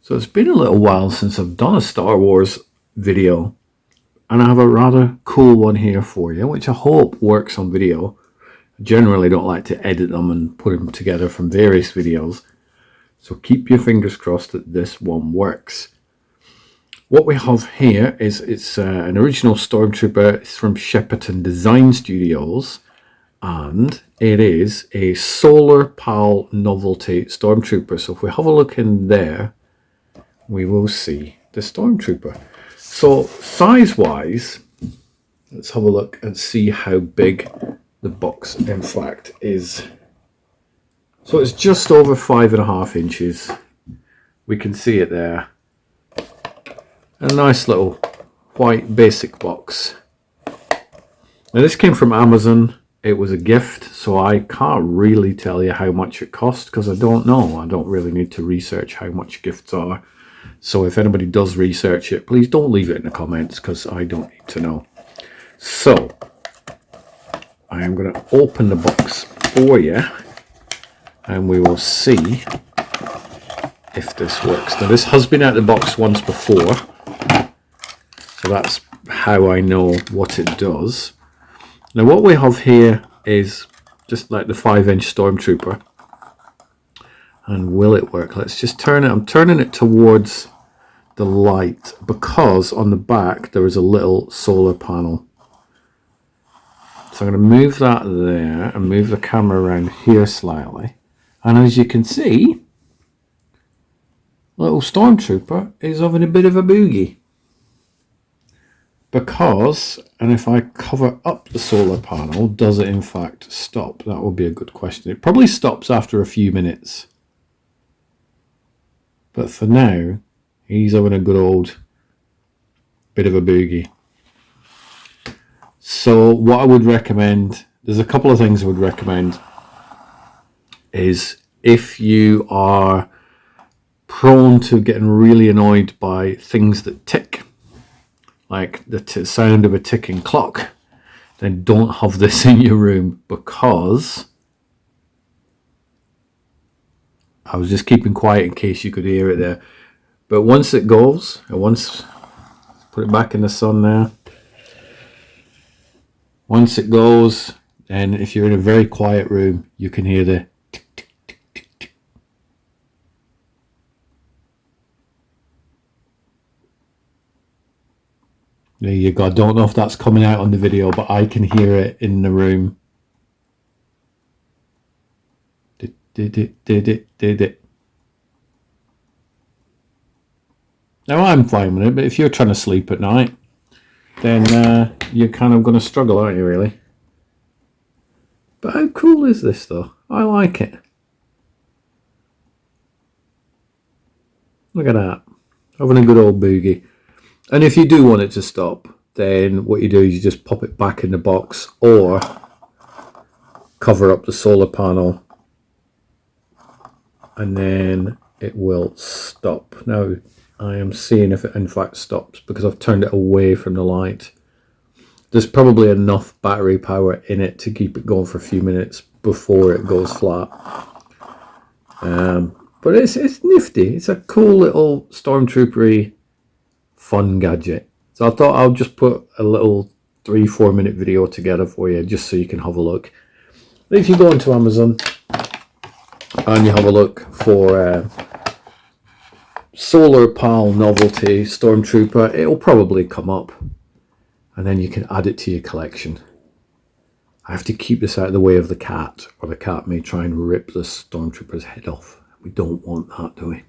So it's been a little while since I've done a Star Wars video, and I have a rather cool one here for you, which I hope works on video. I generally don't like to edit them and put them together from various videos, so keep your fingers crossed that this one works. What we have here is it's an original Stormtrooper. It's from Shepperton Design Studios, and it is a Solar Pal novelty Stormtrooper. So if we have a look in there, we will see the Stormtrooper. So size-wise, let's have a look and see how big the box in fact is. So it's just over 5.5 inches. We can see it there. A nice little white basic box. Now this came from Amazon. It was a gift, so I can't really tell you how much it cost because I don't know. I don't really need to research how much gifts are. So if anybody does research it, please don't leave it in the comments because I don't need to know. So I am going to open the box for you and we will see if this works. Now this has been out of the box once before, so that's how I know what it does. Now what we have here is just like the 5-inch Stormtrooper. And will it work? Let's just turn it. I'm turning it towards the light because on the back there is a little solar panel. So I'm going to move that there and move the camera around here slightly. And as you can see, little Stormtrooper is having a bit of a boogie. Because, and if I cover up the solar panel, does it in fact stop? That would be a good question. It probably stops after a few minutes. But for now, he's having a good old bit of a boogie. So what I would recommend, there's a couple of things I would recommend, is if you are prone to getting really annoyed by things that tick, like the sound of a ticking clock, then don't have this in your room, because I was just keeping quiet in case you could hear it there. But once it goes, put it back in the sun now. Once it goes, and if you're in a very quiet room, you can hear the tick, tick, tick, tick, tick. There you go. I don't know if that's coming out on the video, but I can hear it in the room. Did it. Now I'm fine with it, but if you're trying to sleep at night, then you're kind of going to struggle, aren't you, really? But how cool is this, though? I like it. Look at that. Having a good old boogie. And if you do want it to stop, then what you do is you just pop it back in the box or cover up the solar panel, and then it will stop. Now I am seeing if it in fact stops because I've turned it away from the light. There's probably enough battery power in it to keep it going for a few minutes before it goes flat. But it's nifty. It's a cool little Stormtrooper-y fun gadget. So I thought I'll just put a little 3-4 minute video together for you just so you can have a look. If you go into Amazon and you have a look for Solar Pal novelty Stormtrooper, it'll probably come up, and then you can add it to your collection. I have to keep this out of the way of the cat, or the cat may try and rip the Stormtrooper's head off. We don't want that, do we?